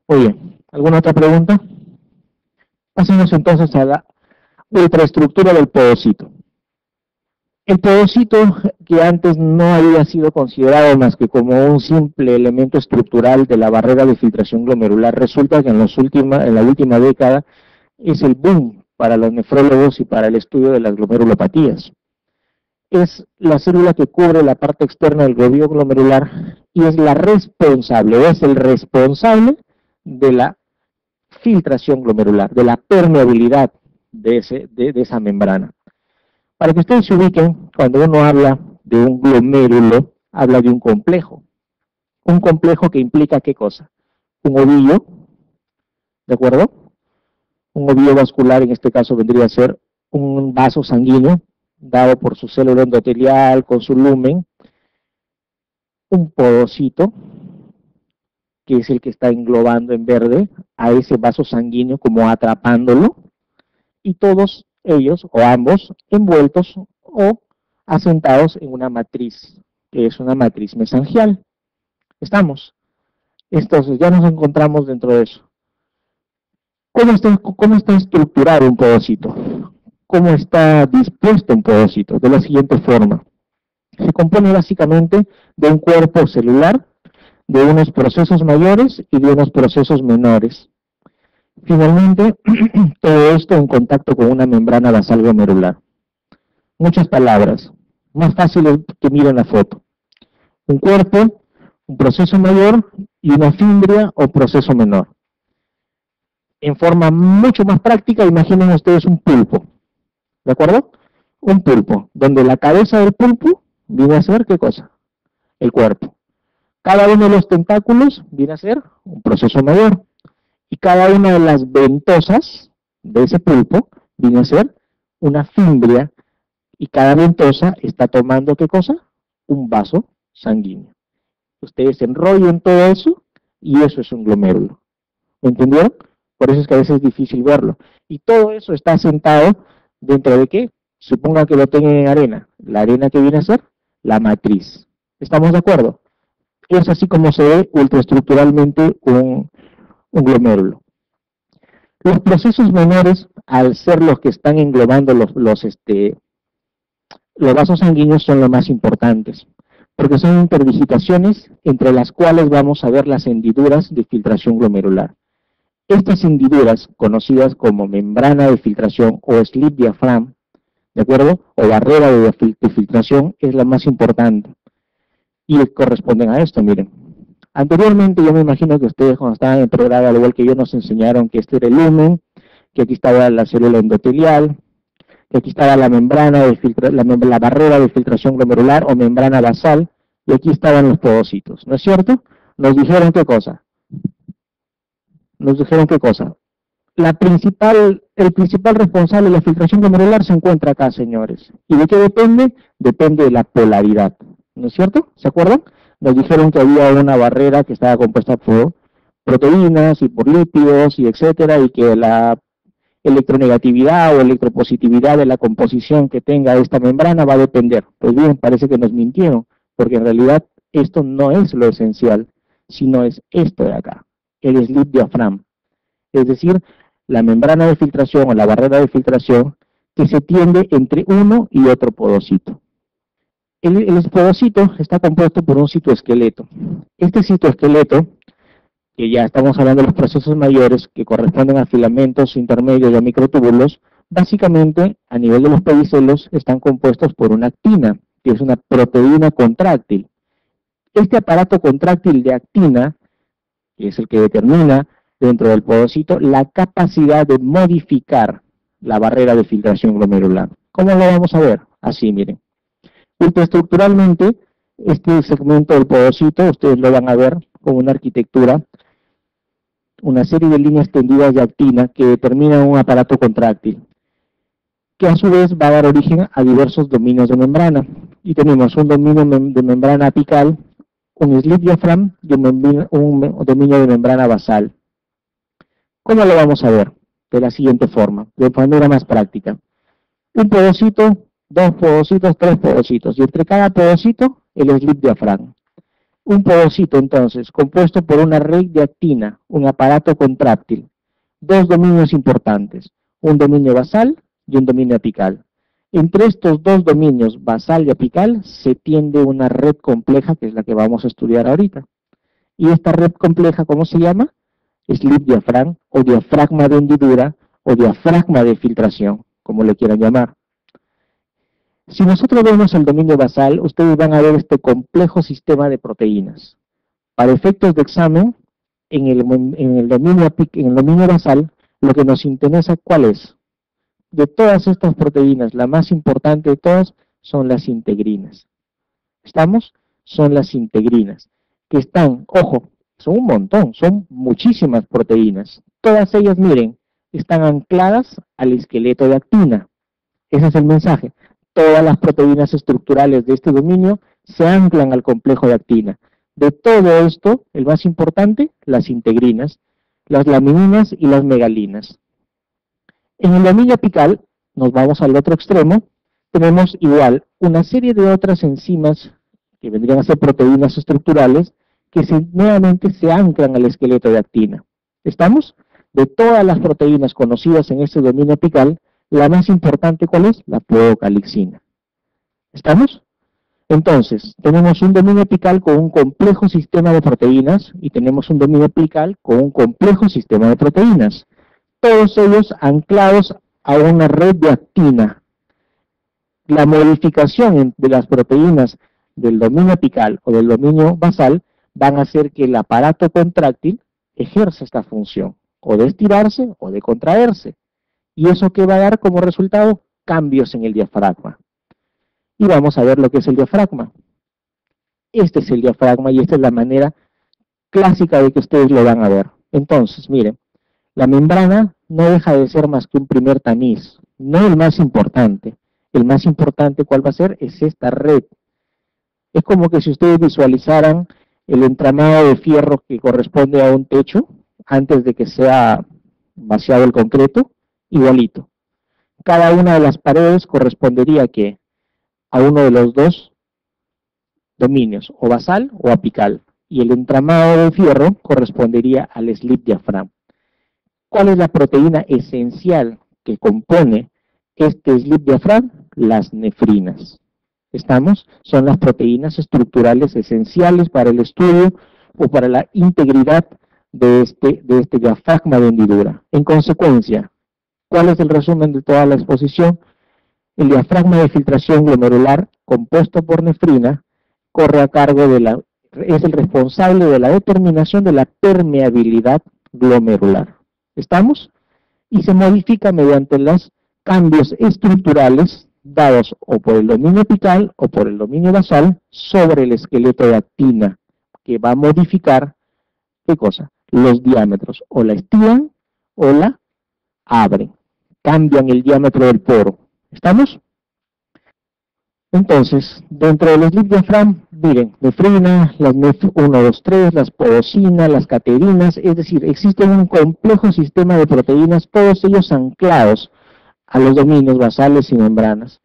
Muy bien. ¿Alguna otra pregunta? Pasemos entonces a la ultraestructura del podocito. El podocito, que antes no había sido considerado más que como un simple elemento estructural de la barrera de filtración glomerular, resulta que en la última década es el boom para los nefrólogos y para el estudio de las glomerulopatías. Es la célula que cubre la parte externa del globo glomerular y es la responsable, o es el responsable de la filtración glomerular, de la permeabilidad de esa membrana. Para que ustedes se ubiquen, cuando uno habla de un glomérulo, habla de un complejo. Un complejo que implica ¿qué cosa? Un ovillo, ¿de acuerdo? Un ovillo vascular, en este caso vendría a ser un vaso sanguíneo, dado por su célula endotelial, con su lumen, un podocito, que es el que está englobando en verde a ese vaso sanguíneo como atrapándolo, y todos ellos, o ambos, envueltos o asentados en una matriz, que es una matriz mesangial. ¿Estamos? Entonces, ya nos encontramos dentro de eso. ¿Cómo está estructurado un podocito? ¿Cómo está dispuesto un podocito? De la siguiente forma. Se compone básicamente de un cuerpo celular, de unos procesos mayores y de unos procesos menores. Finalmente, todo esto en contacto con una membrana basal glomerular. Muchas palabras, más fáciles que miren la foto. Un cuerpo, un proceso mayor y una fimbria o proceso menor. En forma mucho más práctica, imaginen ustedes un pulpo, ¿de acuerdo? Un pulpo, donde la cabeza del pulpo viene a ser, ¿qué cosa? El cuerpo. Cada uno de los tentáculos viene a ser un proceso mayor. Y cada una de las ventosas de ese pulpo viene a ser una fimbria, y cada ventosa está tomando, ¿qué cosa? Un vaso sanguíneo. Ustedes enrollan todo eso, y eso es un glomérulo. ¿Me entendieron? Por eso es que a veces es difícil verlo. Y todo eso está asentado dentro de ¿qué? Supongan que lo tengan en arena. La arena que viene a ser la matriz. ¿Estamos de acuerdo? Es así como se ve ultraestructuralmente un glomérulo. Los procesos menores, al ser los que están englobando los vasos sanguíneos, son los más importantes, porque son interdigitaciones entre las cuales vamos a ver las hendiduras de filtración glomerular. Estas hendiduras, conocidas como membrana de filtración o slip diaphragm, ¿de acuerdo? O barrera de filtración, es la más importante. Y corresponden a esto, miren. Anteriormente yo me imagino que ustedes cuando estaban en pregrado, al igual que yo, nos enseñaron que este era el lumen, que aquí estaba la célula endotelial, que aquí estaba la membrana de la barrera de filtración glomerular o membrana basal, y aquí estaban los podocitos, ¿no es cierto? Nos dijeron qué cosa. Nos dijeron qué cosa. El principal responsable de la filtración glomerular se encuentra acá, señores. ¿Y de qué depende? Depende de la polaridad, ¿no es cierto? ¿Se acuerdan? Nos dijeron que había una barrera que estaba compuesta por proteínas y por lípidos y etcétera, y que la electronegatividad o electropositividad de la composición que tenga esta membrana va a depender. Pues bien, parece que nos mintieron, porque en realidad esto no es lo esencial, sino es esto de acá, el slip diaphragm. Es decir, la membrana de filtración o la barrera de filtración que se tiende entre uno y otro podocito. El podocito está compuesto por un citoesqueleto. Este citoesqueleto, que ya estamos hablando de los procesos mayores que corresponden a filamentos intermedios y a microtúbulos, básicamente a nivel de los pedicelos están compuestos por una actina, que es una proteína contráctil. Este aparato contráctil de actina, que es el que determina dentro del podocito la capacidad de modificar la barrera de filtración glomerular. ¿Cómo lo vamos a ver? Así, miren. Ultraestructuralmente, este segmento del podocito, ustedes lo van a ver con una arquitectura, una serie de líneas tendidas de actina que determinan un aparato contráctil, que a su vez va a dar origen a diversos dominios de membrana. Y tenemos un dominio de membrana apical, un slip diaphragm y un dominio de membrana basal. ¿Cómo lo vamos a ver? De la siguiente forma, de manera más práctica. Un podocito, dos podocitos, tres podocitos, y entre cada podocito, el slip diaphragm. Un podocito, entonces, compuesto por una red de actina, un aparato contráctil, dos dominios importantes, un dominio basal y un dominio apical. Entre estos dos dominios, basal y apical, se tiende una red compleja, que es la que vamos a estudiar ahorita. ¿Y esta red compleja cómo se llama? Slip diaphragm, o diafragma de hendidura, o diafragma de filtración, como le quieran llamar. Si nosotros vemos el dominio basal, ustedes van a ver este complejo sistema de proteínas. Para efectos de examen, en el dominio basal, lo que nos interesa, ¿cuál es? De todas estas proteínas, la más importante de todas son las integrinas. ¿Estamos? Son las integrinas, que están, ojo, son un montón, son muchísimas proteínas. Todas ellas, miren, están ancladas al esqueleto de actina. Ese es el mensaje. Todas las proteínas estructurales de este dominio se anclan al complejo de actina. De todo esto, el más importante, las integrinas, las lamininas y las megalinas. En el dominio apical, nos vamos al otro extremo, tenemos igual una serie de otras enzimas que vendrían a ser proteínas estructurales que nuevamente se anclan al esqueleto de actina. ¿Estamos? De todas las proteínas conocidas en este dominio apical, la más importante, ¿cuál es? La procalixina. ¿Estamos? Entonces, tenemos un dominio apical con un complejo sistema de proteínas y tenemos un dominio apical con un complejo sistema de proteínas. Todos ellos anclados a una red de actina. La modificación de las proteínas del dominio apical o del dominio basal van a hacer que el aparato contráctil ejerza esta función, o de estirarse o de contraerse. ¿Y eso qué va a dar como resultado? Cambios en el diafragma. Y vamos a ver lo que es el diafragma. Este es el diafragma y esta es la manera clásica de que ustedes lo van a ver. Entonces, miren, la membrana no deja de ser más que un primer tamiz, no el más importante. El más importante, ¿cuál va a ser? Es esta red. Es como que si ustedes visualizaran el entramado de fierro que corresponde a un techo, antes de que sea vaciado el concreto, igualito. Cada una de las paredes correspondería a ¿qué? A uno de los dos dominios, o basal o apical. Y el entramado de fierro correspondería al slip diaphragm. ¿Cuál es la proteína esencial que compone este slip diaphragm? Las nefrinas. ¿Estamos? Son las proteínas estructurales esenciales para el estudio o para la integridad de este diafragma de hendidura. En consecuencia, ¿cuál es el resumen de toda la exposición? El diafragma de filtración glomerular compuesto por nefrina corre a cargo es el responsable de la determinación de la permeabilidad glomerular. ¿Estamos? Y se modifica mediante los cambios estructurales dados o por el dominio apical o por el dominio basal sobre el esqueleto de actina, que va a modificar, ¿qué cosa? Los diámetros, o la estiran o la abren, cambian el diámetro del poro. ¿Estamos? Entonces, dentro del slip diaphragm, miren, nefrina, las NEF 1, 2, 3, las podocinas, las caterinas, es decir, existe un complejo sistema de proteínas, todos ellos anclados a los dominios basales y membranas.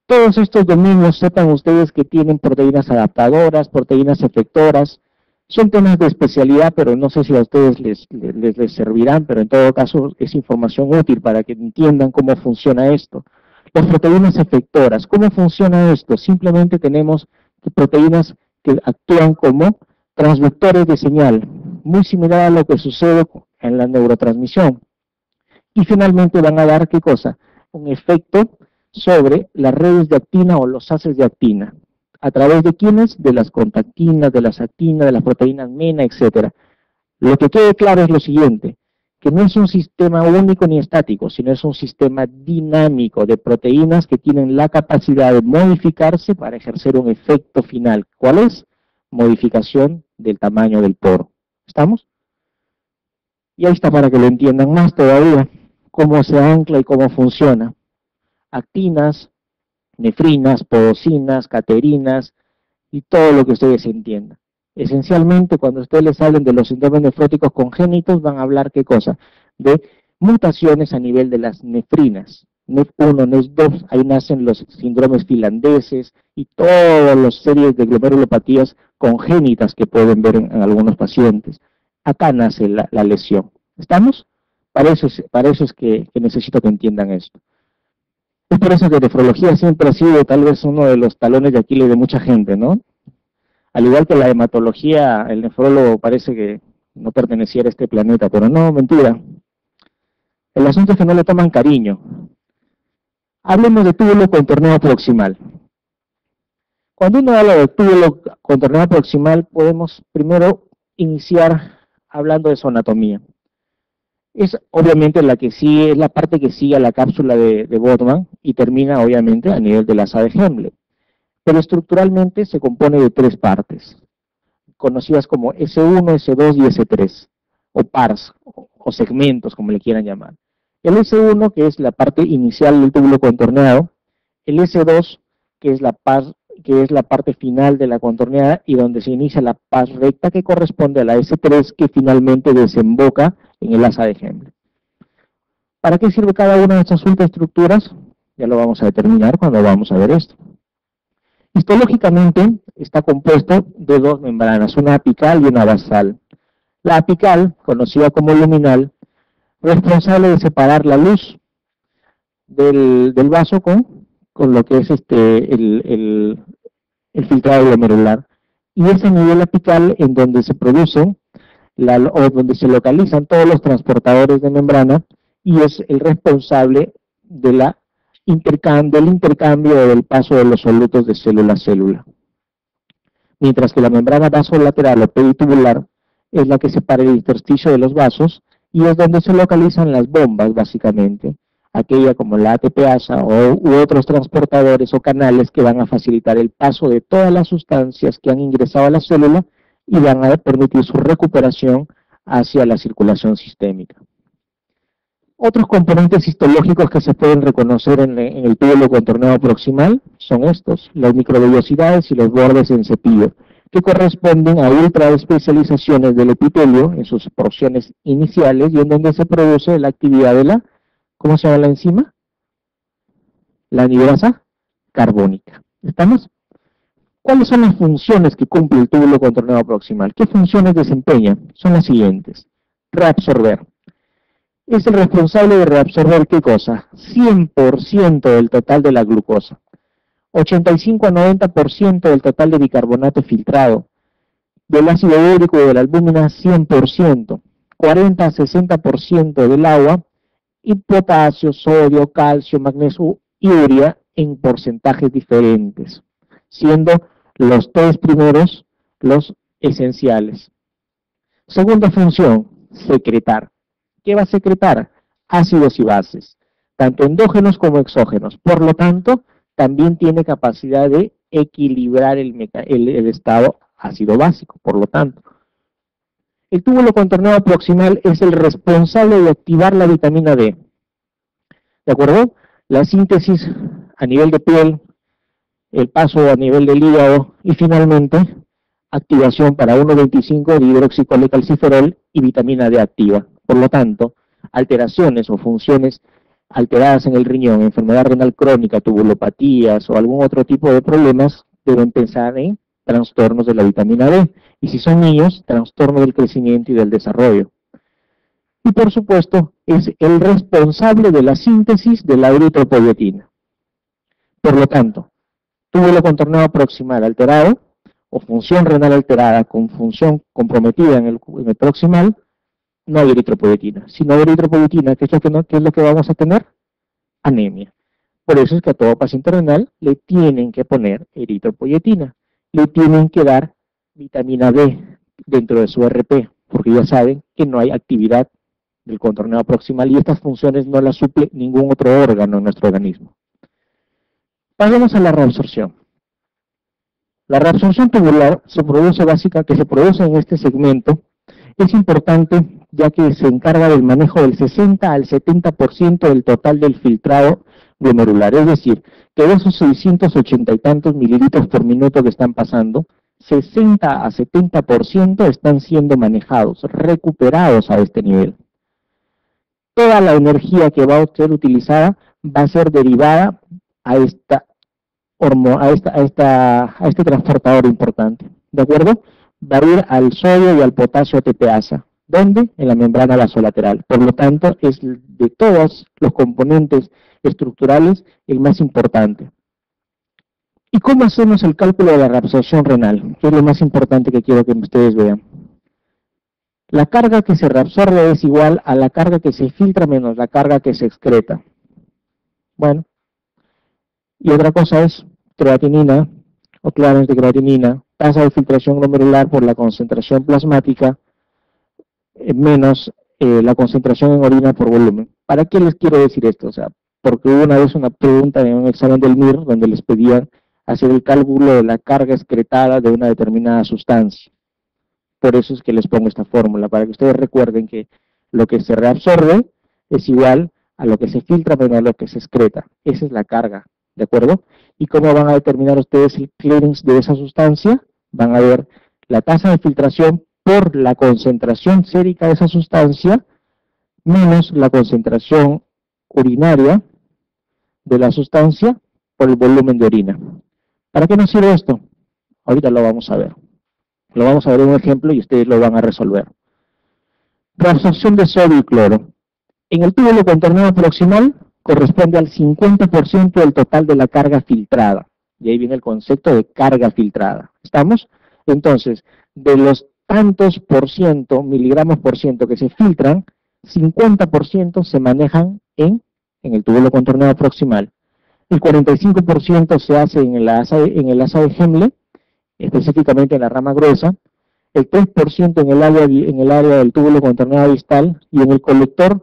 Todos estos dominios, sepan ustedes que tienen proteínas adaptadoras, proteínas efectoras, son temas de especialidad, pero no sé si a ustedes les servirán, pero en todo caso es información útil para que entiendan cómo funciona esto. Las proteínas efectoras, ¿cómo funciona esto? Simplemente tenemos proteínas que actúan como transductores de señal, muy similar a lo que sucede en la neurotransmisión. Y finalmente van a dar, ¿qué cosa? Un efecto sobre las redes de actina o los haces de actina. ¿A través de quiénes? De las contactinas, de las actinas, de las proteínas MENA, etc. Lo que quede claro es lo siguiente, que no es un sistema único ni estático, sino es un sistema dinámico de proteínas que tienen la capacidad de modificarse para ejercer un efecto final. ¿Cuál es? Modificación del tamaño del poro. ¿Estamos? Y ahí está para que lo entiendan más todavía, cómo se ancla y cómo funciona. Actinas, nefrinas, podocinas, caterinas y todo lo que ustedes entiendan. Esencialmente, cuando ustedes les hablen de los síndromes nefróticos congénitos, van a hablar, ¿qué cosa? De mutaciones a nivel de las nefrinas. NEF1, NEF2, ahí nacen los síndromes finlandeses y todas las series de glomerulopatías congénitas que pueden ver en algunos pacientes. Acá nace la lesión. ¿Estamos? Para eso es que necesito que entiendan esto. Es por eso que nefrología siempre ha sido tal vez uno de los talones de Aquiles de mucha gente, ¿no? Al igual que la hematología, el nefrólogo parece que no perteneciera a este planeta, pero no, mentira. El asunto es que no le toman cariño. Hablemos de túbulo contorneado proximal. Cuando uno habla de túbulo contorneado proximal, podemos primero iniciar hablando de su anatomía. Es obviamente es la parte que sigue a la cápsula de Botman y termina obviamente a nivel de la asa de Hemble. Pero estructuralmente se compone de tres partes, conocidas como S1, S2 y S3, o pars, o segmentos, como le quieran llamar. El S1, que es la parte inicial del túbulo contorneado, el S2, que es la parte final de la contorneada y donde se inicia la pars recta, que corresponde a la S3, que finalmente desemboca en el asa de Hemble. ¿Para qué sirve cada una de estas ultraestructuras? Ya lo vamos a determinar cuando vamos a ver esto. Histológicamente está compuesto de dos membranas, una apical y una basal. La apical, conocida como luminal, responsable de separar la luz del vaso con lo que es el filtrado glomerular. Y es a nivel apical en donde se producen o donde se localizan todos los transportadores de membrana y es el responsable del intercambio o del paso de los solutos de célula a célula. Mientras que la membrana vasolateral o peritubular es la que separa el intersticio de los vasos y es donde se localizan las bombas, básicamente, aquella como la ATPasa u otros transportadores o canales que van a facilitar el paso de todas las sustancias que han ingresado a la célula y van a permitir su recuperación hacia la circulación sistémica. Otros componentes histológicos que se pueden reconocer en el túbulo contorneado proximal son estos, las microvellosidades y los bordes en cepillo, que corresponden a ultraespecializaciones del epitelio en sus porciones iniciales y en donde se produce la actividad de la, ¿cómo se llama la enzima? La anhidrasa carbónica. ¿Estamos? ¿Cuáles son las funciones que cumple el túbulo contorneado proximal? ¿Qué funciones desempeña? Son las siguientes. Reabsorber. es el responsable de reabsorber ¿qué cosa? 100% del total de la glucosa, 85 a 90% del total de bicarbonato filtrado, del ácido úrico y de la albúmina 100%, 40 a 60% del agua, y potasio, sodio, calcio, magnesio y urea en porcentajes diferentes, siendo los tres primeros los esenciales. Segunda función, secretar. ¿Qué va a secretar? Ácidos y bases, tanto endógenos como exógenos. Por lo tanto, también tiene capacidad de equilibrar el estado ácido básico. Por lo tanto, el túbulo contorneado proximal es el responsable de activar la vitamina D. ¿De acuerdo? La síntesis a nivel de piel, el paso a nivel del hígado y finalmente activación para 1,25 de hidroxicolecalciferol y vitamina D activa. Por lo tanto, alteraciones o funciones alteradas en el riñón, enfermedad renal crónica, tubulopatías o algún otro tipo de problemas, deben pensar en trastornos de la vitamina D. Y si son niños, trastorno del crecimiento y del desarrollo. Y por supuesto, es el responsable de la síntesis de la eritropoyetina. Por lo tanto, túbulo contorneado proximal alterado, o función renal alterada con función comprometida en el proximal, no hay eritropoyetina. Si no hay eritropoyetina, ¿qué es lo que vamos a tener? Anemia. Por eso es que a todo paciente renal le tienen que poner eritropoyetina, le tienen que dar vitamina D dentro de su RP, porque ya saben que no hay actividad del contorneado proximal y estas funciones no las suple ningún otro órgano en nuestro organismo. Pasemos a la reabsorción. La reabsorción tubular que se produce en este segmento es importante ya que se encarga del manejo del 60 al 70% del total del filtrado glomerular, es decir, que de esos 680 y tantos mililitros por minuto que están pasando, 60 a 70% están siendo manejados, recuperados a este nivel. Toda la energía que va a ser utilizada va a ser derivada a este transportador importante, ¿de acuerdo? Va a ir al sodio y al potasio ATPasa. ¿Dónde? En la membrana vasolateral. Por lo tanto, es de todos los componentes estructurales el más importante. ¿Y cómo hacemos el cálculo de la reabsorción renal? Que es lo más importante que quiero que ustedes vean. La carga que se reabsorbe es igual a la carga que se filtra menos la carga que se excreta. Bueno, y otra cosa es creatinina o claros de creatinina, tasa de filtración glomerular por la concentración plasmática menos la concentración en orina por volumen. ¿Para qué les quiero decir esto? O sea, porque hubo una vez una pregunta en un examen del MIR donde les pedían hacer el cálculo de la carga excretada de una determinada sustancia. Por eso es que les pongo esta fórmula, para que ustedes recuerden que lo que se reabsorbe es igual a lo que se filtra menos lo que se excreta. Esa es la carga, ¿de acuerdo? ¿Y cómo van a determinar ustedes el clearance de esa sustancia? Van a ver la tasa de filtración por la concentración sérica de esa sustancia menos la concentración urinaria de la sustancia por el volumen de orina. ¿Para qué nos sirve esto? Ahorita lo vamos a ver. Lo vamos a ver en un ejemplo y ustedes lo van a resolver. Reabsorción de sodio y cloro. En el túbulo contorneado proximal corresponde al 50% del total de la carga filtrada. Y ahí viene el concepto de carga filtrada. ¿Estamos? Entonces, de los tantos por ciento, miligramos por ciento que se filtran, 50% se manejan en el túbulo contorneado proximal. El 45% se hace en el asa de Henle, específicamente en la rama gruesa, el 3% en el área del túbulo contorneado distal y en el colector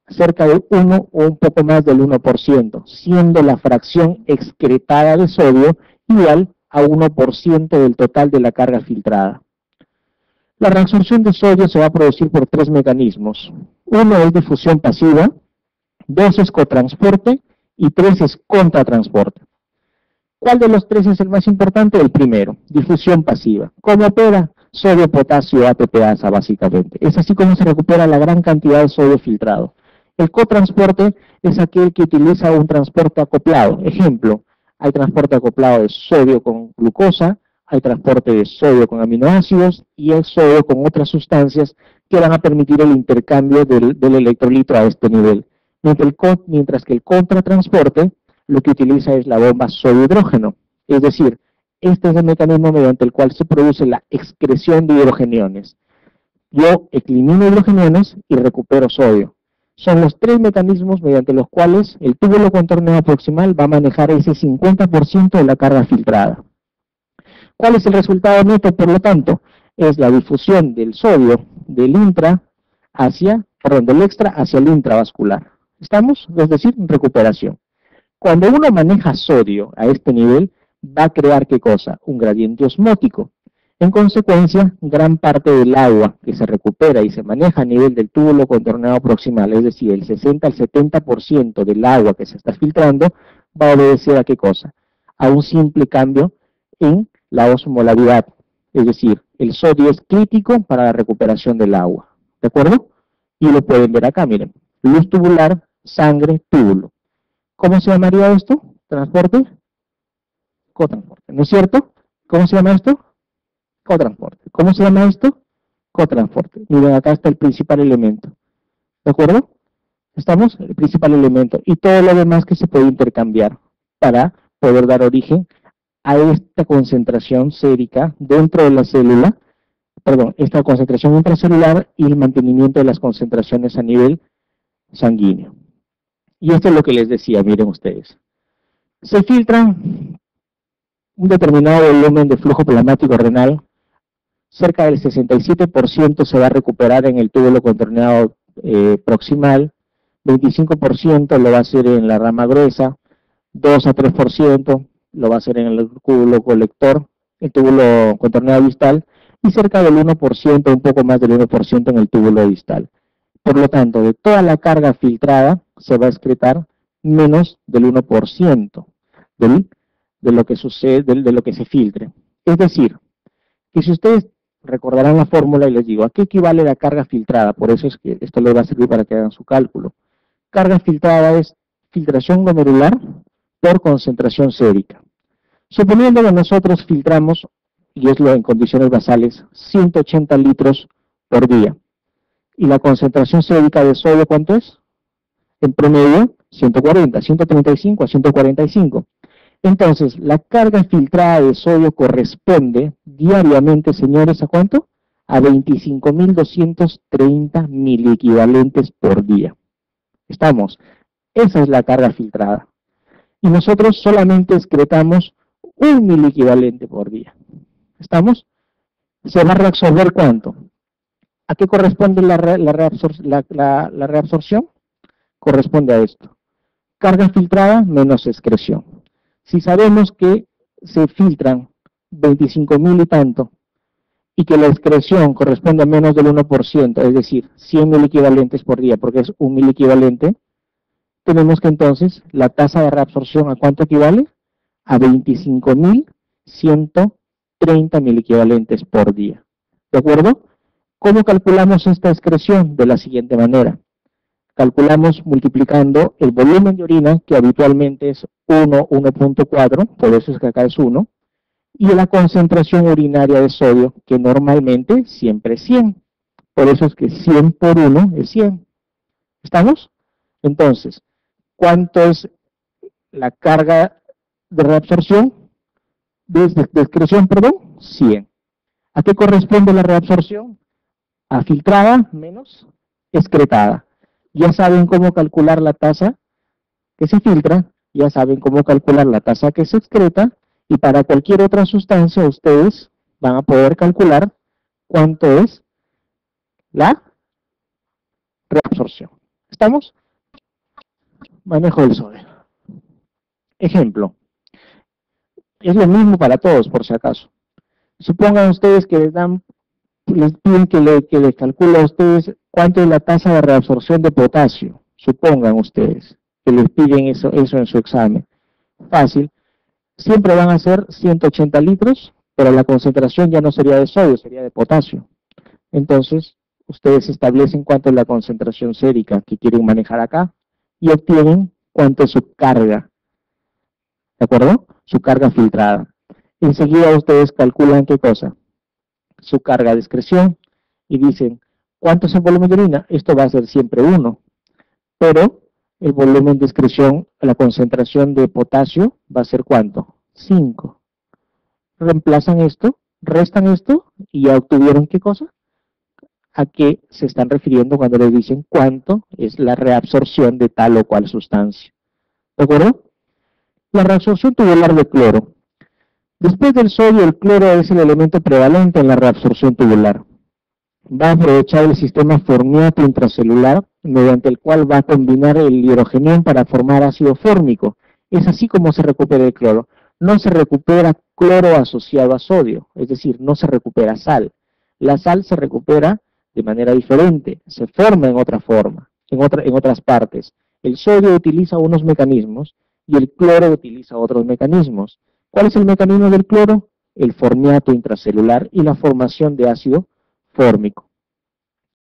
cerca del 1 o un poco más del 1%, siendo la fracción excretada de sodio igual a 1% del total de la carga filtrada. La reabsorción de sodio se va a producir por tres mecanismos. Uno es difusión pasiva, dos es cotransporte y tres es contratransporte. ¿Cuál de los tres es el más importante? El primero, difusión pasiva. ¿Cómo opera? Sodio, potasio, ATPasa básicamente. Es así como se recupera la gran cantidad de sodio filtrado. El cotransporte es aquel que utiliza un transporte acoplado. Ejemplo, hay transporte acoplado de sodio con glucosa, hay transporte de sodio con aminoácidos y el sodio con otras sustancias que van a permitir el intercambio del electrolito a este nivel. Mientras que el contratransporte lo que utiliza es la bomba sodio-hidrógeno. Es decir, este es el mecanismo mediante el cual se produce la excreción de hidrogeniones. Yo elimino hidrogeniones y recupero sodio. Son los tres mecanismos mediante los cuales el túbulo contorneado proximal va a manejar ese 50% de la carga filtrada. ¿Cuál es el resultado neto, por lo tanto? Es la difusión del sodio del del extra hacia el intravascular. ¿Estamos? Es decir, recuperación. Cuando uno maneja sodio a este nivel, va a crear, ¿qué cosa? Un gradiente osmótico. En consecuencia, gran parte del agua que se recupera y se maneja a nivel del túbulo contorneado proximal, es decir, el 60 al 70% del agua que se está filtrando, va a obedecer a ¿qué cosa? A un simple cambio en la osmolaridad. Es decir, el sodio es crítico para la recuperación del agua. ¿De acuerdo? Y lo pueden ver acá, miren. Luz tubular, sangre, túbulo. ¿Cómo se llamaría esto? ¿Transporte? Cotransporte. ¿No es cierto? ¿Cómo se llama esto? Cotransporte. ¿Cómo se llama esto? Cotransporte. Miren, acá está el principal elemento. ¿De acuerdo? ¿Estamos? El principal elemento. Y todo lo demás que se puede intercambiar para poder dar origen a esta concentración sérica dentro de la célula, esta concentración intracelular y el mantenimiento de las concentraciones a nivel sanguíneo. Y esto es lo que les decía, miren ustedes. Se filtra un determinado volumen de flujo plasmático renal, cerca del 67% se va a recuperar en el túbulo contorneado proximal, 25% lo va a hacer en la rama gruesa, 2 a 3% lo va a hacer en el túbulo colector, el túbulo contorneado distal, y cerca del 1%, un poco más del 1% en el túbulo distal. Por lo tanto, de toda la carga filtrada, se va a excretar menos del 1% de lo que sucede, de lo que se filtre. Es decir, que si ustedes recordarán la fórmula y les digo, ¿a qué equivale la carga filtrada? Por eso es que esto les va a servir para que hagan su cálculo. Carga filtrada es filtración glomerular por concentración sérica. Suponiendo que nosotros filtramos, y es lo en condiciones basales, 180 litros por día. ¿Y la concentración sérica de sodio cuánto es? En promedio, 140, 135 a 145. Entonces, la carga filtrada de sodio corresponde diariamente, señores, ¿a cuánto? A 25.230 miliequivalentes por día. ¿Estamos? Esa es la carga filtrada. Y nosotros solamente excretamos 1 miliequivalente por día. ¿Estamos? ¿Se va a reabsorber cuánto? ¿A qué corresponde la reabsorción? Corresponde a esto. Carga filtrada menos excreción. Si sabemos que se filtran 25.000 y tanto, y que la excreción corresponde a menos del 1%, es decir, 100 miliequivalentes por día, porque es 1 miliequivalente, tenemos que entonces la tasa de reabsorción, ¿a cuánto equivale? A 25.130 miliequivalentes por día. ¿De acuerdo? ¿Cómo calculamos esta excreción? De la siguiente manera. Calculamos multiplicando el volumen de orina, que habitualmente es 1.4, por eso es que acá es 1, y la concentración urinaria de sodio, que normalmente siempre es 100. Por eso es que 100 por 1 es 100. ¿Estamos? Entonces, ¿cuánto es la carga de reabsorción? De excreción, perdón, 100. ¿A qué corresponde la reabsorción? A filtrada menos excretada. Ya saben cómo calcular la tasa que se filtra, ya saben cómo calcular la tasa que se excreta, y para cualquier otra sustancia ustedes van a poder calcular cuánto es la reabsorción. ¿Estamos? Manejo del sodio. Ejemplo. Es lo mismo para todos, por si acaso. Supongan ustedes que les piden que les calcule a ustedes cuánto es la tasa de reabsorción de potasio. Supongan ustedes que les piden eso en su examen. Fácil. Siempre van a ser 180 litros, pero la concentración ya no sería de sodio, sería de potasio. Entonces, ustedes establecen cuánto es la concentración sérica que quieren manejar acá y obtienen cuánto es su carga. ¿De acuerdo? Su carga filtrada. Enseguida ustedes calculan qué cosa. Su carga de excreción y dicen ¿Cuánto es el volumen de orina? Esto va a ser siempre 1, pero el volumen de excreción, la concentración de potasio va a ser ¿cuánto? 5. Reemplazan esto, restan esto y ya obtuvieron ¿qué cosa? A qué se están refiriendo cuando les dicen cuánto es la reabsorción de tal o cual sustancia. ¿De acuerdo? La reabsorción tubular de cloro. Después del sodio, el cloro es el elemento prevalente en la reabsorción tubular. Va a aprovechar el sistema formiato intracelular, mediante el cual va a combinar el hidrogenión para formar ácido fórmico. Es así como se recupera el cloro. No se recupera cloro asociado a sodio, es decir, no se recupera sal. La sal se recupera de manera diferente, se forma en otra forma, en otras partes. El sodio utiliza unos mecanismos y el cloro utiliza otros mecanismos. ¿Cuál es el mecanismo del cloro? El formiato intracelular y la formación de ácido fórmico.